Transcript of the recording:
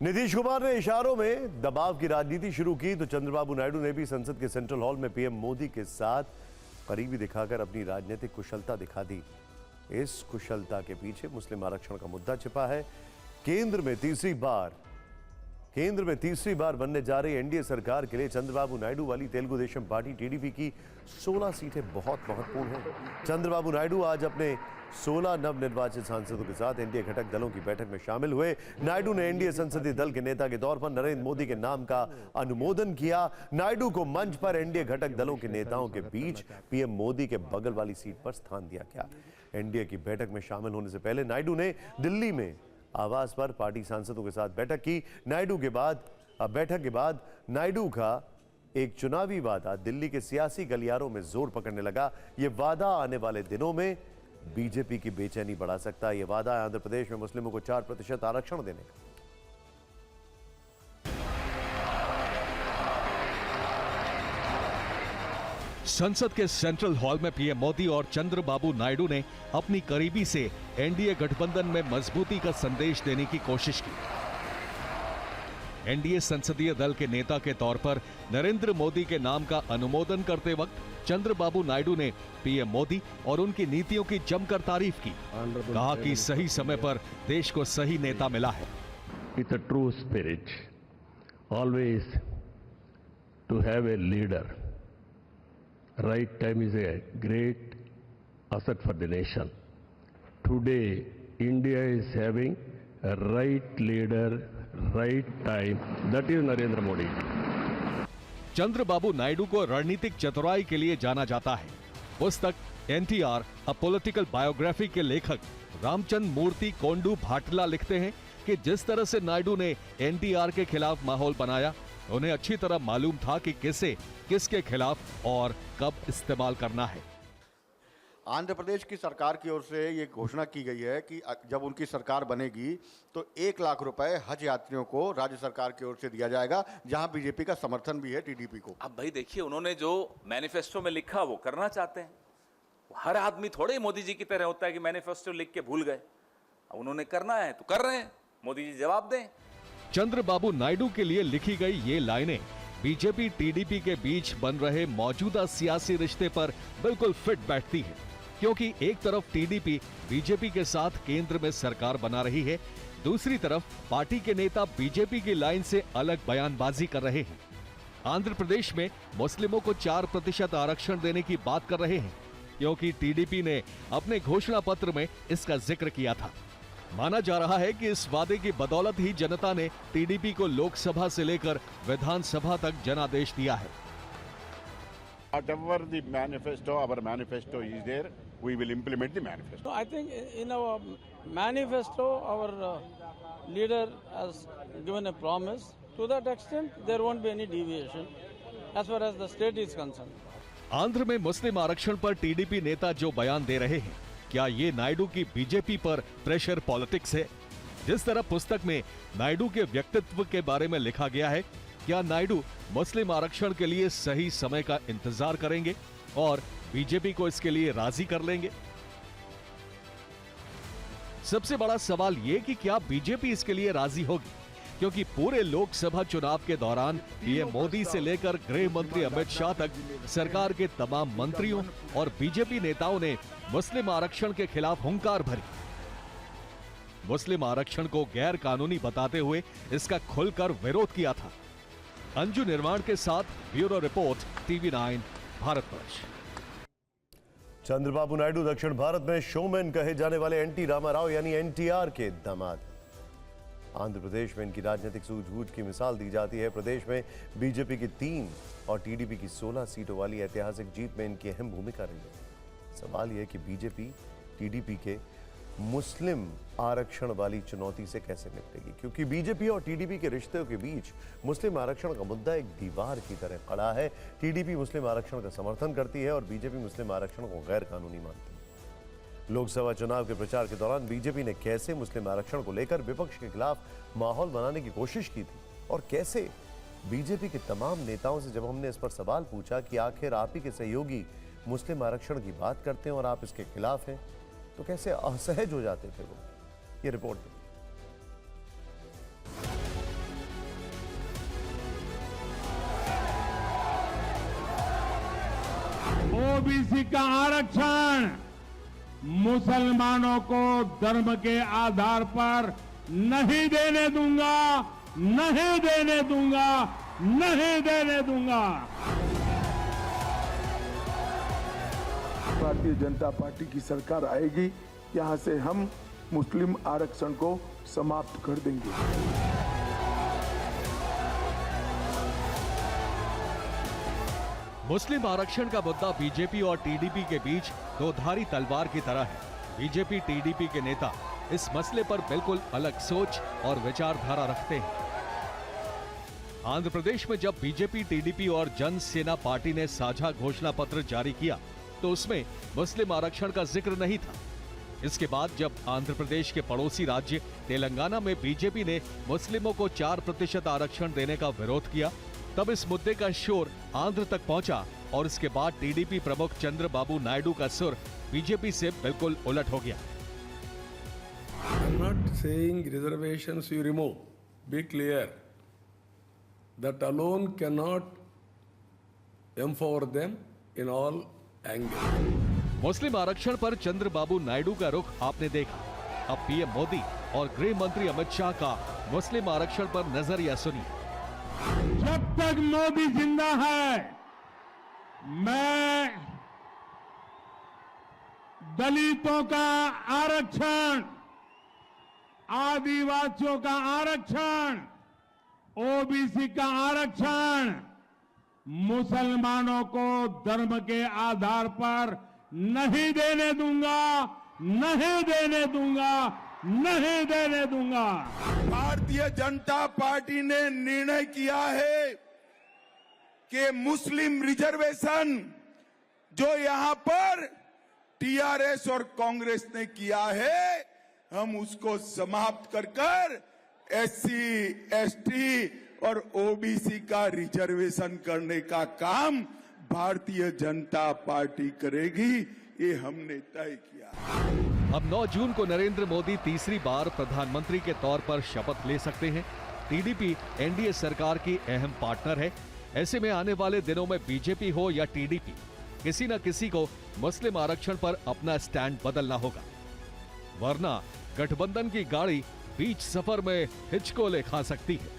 नीतीश कुमार ने इशारों में दबाव की राजनीति शुरू की तो चंद्रबाबू नायडू ने भी संसद के सेंट्रल हॉल में पीएम मोदी के साथ करीबी दिखाकर अपनी राजनीतिक कुशलता दिखा दी। इस कुशलता के पीछे मुस्लिम आरक्षण का मुद्दा छिपा है। केंद्र में तीसरी बार बनने जा रही एनडीए सरकार के लिए चंद्रबाबू नायडू वाली तेलुगु देशम पार्टी टीडीपी की 16 सीटें बहुत महत्वपूर्ण हैं। चंद्रबाबू नायडू आज अपने 16 नवनिर्वाचित सांसदों के साथ एनडीए घटक दलों की बैठक में शामिल हुए। नायडू ने एनडीए संसदीय दल के नेता के तौर पर नरेंद्र मोदी के नाम का अनुमोदन किया। नायडू को मंच पर एनडीए घटक दलों के नेताओं के बीच पीएम मोदी के बगल वाली सीट पर स्थान दिया गया। एनडीए की बैठक में शामिल होने से पहले नायडू ने दिल्ली में आवास पर पार्टी सांसदों के साथ बैठक की। बैठक के बाद नायडू का एक चुनावी वादा दिल्ली के सियासी गलियारों में जोर पकड़ने लगा। यह वादा आने वाले दिनों में बीजेपी की बेचैनी बढ़ा सकता है। यह वादा है आंध्र प्रदेश में मुस्लिमों को 4% आरक्षण देने का। संसद के सेंट्रल हॉल में पीएम मोदी और चंद्रबाबू नायडू ने अपनी करीबी से एनडीए गठबंधन में मजबूती का संदेश देने की कोशिश की। एनडीए संसदीय दल के नेता के तौर पर नरेंद्र मोदी के नाम का अनुमोदन करते वक्त चंद्रबाबू नायडू ने पीएम मोदी और उनकी नीतियों की जमकर तारीफ की। कहा कि सही समय पर देश को सही नेता मिला है। With a true spirit, always to have a leader. Right time is a great asset for the nation. Today, India is having a right leader, right time. That is Narendra Modi. Chandrababu Naidu को रणनीतिक चतुराई के लिए जाना जाता है। पुस्तक NTR a political biography के लेखक रामचंद्र मूर्ति कोंडू भाटला लिखते हैं कि जिस तरह से नायडू ने एनटीआर के खिलाफ माहौल बनाया, उन्हें अच्छी तरह मालूम था कि किसे किसके खिलाफ और कब इस्तेमाल करना है। आंध्र प्रदेश की सरकार की ओर से ये घोषणा की गई है कि जब उनकी सरकार बनेगी तो 1 लाख रुपए हज यात्रियों को राज्य सरकार की ओर से दिया जाएगा, जहां बीजेपी का समर्थन भी है टीडीपी को। अब भाई देखिए, उन्होंने जो मैनिफेस्टो में लिखा वो करना चाहते हैं। हर आदमी थोड़े ही मोदी जी की तरह होता है कि मैनिफेस्टो लिख के भूल गए। अब उन्होंने करना है तो कर रहे हैं, मोदी जी जवाब दें। चंद्रबाबू नायडू के लिए लिखी गई ये लाइनें बीजेपी टीडीपी के बीच बन रहे मौजूदा सियासी रिश्ते पर बिल्कुल फिट बैठती है, क्योंकि एक तरफ टीडीपी बीजेपी के साथ केंद्र में सरकार बना रही है, दूसरी तरफ पार्टी के नेता बीजेपी की लाइन से अलग बयानबाजी कर रहे हैं। आंध्र प्रदेश में मुस्लिमों को 4% आरक्षण देने की बात कर रहे हैं, क्योंकि टीडीपी ने अपने घोषणा पत्र में इसका जिक्र किया था। माना जा रहा है कि इस वादे की बदौलत ही जनता ने टीडीपी को लोकसभा से लेकर विधानसभा तक जनादेश दिया है। Whatever the manifesto, our manifesto is there, we will implement the manifesto. So I think in our manifesto, our leader has given a promise. To that extent, there won't be any deviation as far as the state is concerned. Andhra में मुस्लिम आरक्षण पर TDP नेता जो बयान दे रहे हैं, क्या ये नायडू की बीजेपी पर प्रेशर पॉलिटिक्स है? जिस तरह पुस्तक में नायडू के व्यक्तित्व के बारे में लिखा गया है, क्या नायडू मुस्लिम आरक्षण के लिए सही समय का इंतजार करेंगे और बीजेपी को इसके लिए राजी कर लेंगे? सबसे बड़ा सवाल यह कि क्या बीजेपी इसके लिए राजी होगी, क्योंकि पूरे लोकसभा चुनाव के दौरान पीएम मोदी से लेकर गृह मंत्री अमित शाह तक सरकार के तमाम मंत्रियों और बीजेपी नेताओं ने मुस्लिम आरक्षण के खिलाफ हुंकार भरी। मुस्लिम आरक्षण को गैर कानूनी बताते हुए इसका खुलकर विरोध किया था। अंजू निर्माण के साथ bureau report, TV9 Bharatvarsh. Chandrababu Naidu दक्षिण भारत में शोमैन कहे जाने वाले एनटी रामाराव यानी एनटीआर के दामाद। आंध्र प्रदेश में इनकी राजनीतिक सूझबूझ की मिसाल दी जाती है। प्रदेश में बीजेपी की 3 और टीडीपी की 16 सीटों वाली ऐतिहासिक जीत में इनकी अहम भूमिका रही है। सवाल यह कि बीजेपी टीडीपी के मुस्लिम आरक्षण वाली चुनौती से कैसे निपटेगी, क्योंकि बीजेपी और टीडीपी के रिश्तों के बीच मुस्लिम आरक्षण का मुद्दा एक दीवार की तरह खड़ा है। टीडीपी मुस्लिम आरक्षण का समर्थन करती है और बीजेपी मुस्लिम आरक्षण को गैर कानूनी मानती है। लोकसभा चुनाव के प्रचार के दौरान बीजेपी ने कैसे मुस्लिम आरक्षण को लेकर विपक्ष के खिलाफ माहौल बनाने की कोशिश की थी, और कैसे बीजेपी के तमाम नेताओं से जब हमने इस पर सवाल पूछा कि आखिर आप ही के सहयोगी मुस्लिम आरक्षण की बात करते हैं और आप इसके खिलाफ हैं, तो कैसे असहज हो जाते थे वो। ये रिपोर्ट देखिए। ओबीसी का आरक्षण मुसलमानों को धर्म के आधार पर नहीं देने दूंगा, नहीं देने दूंगा, नहीं देने दूंगा। भारतीय जनता पार्टी की सरकार आएगी, यहां से हम मुस्लिम आरक्षण को समाप्त कर देंगे। मुस्लिम आरक्षण का मुद्दा बीजेपी और टीडीपी के बीच दो धारी तलवार की तरह है। बीजेपी टीडीपी के नेता इस मसले पर बिल्कुल अलग सोच और विचारधारा रखते हैं। आंध्र प्रदेश में जब बीजेपी टीडीपी और जन सेना पार्टी ने साझा घोषणा पत्र जारी किया तो उसमें मुस्लिम आरक्षण का जिक्र नहीं था। इसके बाद जब आंध्र प्रदेश के पड़ोसी राज्य तेलंगाना में बीजेपी ने मुस्लिमों को 4% आरक्षण देने का विरोध किया, तब इस मुद्दे का शोर आंध्र तक पहुंचा और इसके बाद टीडीपी प्रमुख चंद्रबाबू नायडू का सुर बीजेपी से बिल्कुल उलट हो गया। I'm not saying reservations you remove. Be clear. That alone cannot empower them in all angles. मुस्लिम आरक्षण पर चंद्रबाबू नायडू का रुख आपने देखा। अब पीएम मोदी और गृह मंत्री अमित शाह का मुस्लिम आरक्षण पर नजरिया सुनिए। जब तक मोदी जिंदा है, मैं दलितों का आरक्षण, आदिवासियों का आरक्षण, ओबीसी का आरक्षण, मुसलमानों को धर्म के आधार पर नहीं देने दूंगा, नहीं देने दूंगा, नहीं देने दूंगा। भारतीय जनता पार्टी ने निर्णय किया है कि मुस्लिम रिजर्वेशन जो यहां पर टीआरएस और कांग्रेस ने किया है, हम उसको समाप्त कर एससी, एसटी और ओबीसी का रिजर्वेशन करने का काम भारतीय जनता पार्टी करेगी, ये हमने तय किया। अब 9 जून को नरेंद्र मोदी तीसरी बार प्रधानमंत्री के तौर पर शपथ ले सकते हैं। टीडीपी एनडीए सरकार की अहम पार्टनर है। ऐसे में आने वाले दिनों में बीजेपी हो या टीडीपी, किसी न किसी को मुस्लिम आरक्षण पर अपना स्टैंड बदलना होगा, वरना गठबंधन की गाड़ी बीच सफर में हिचकोले खा सकती है।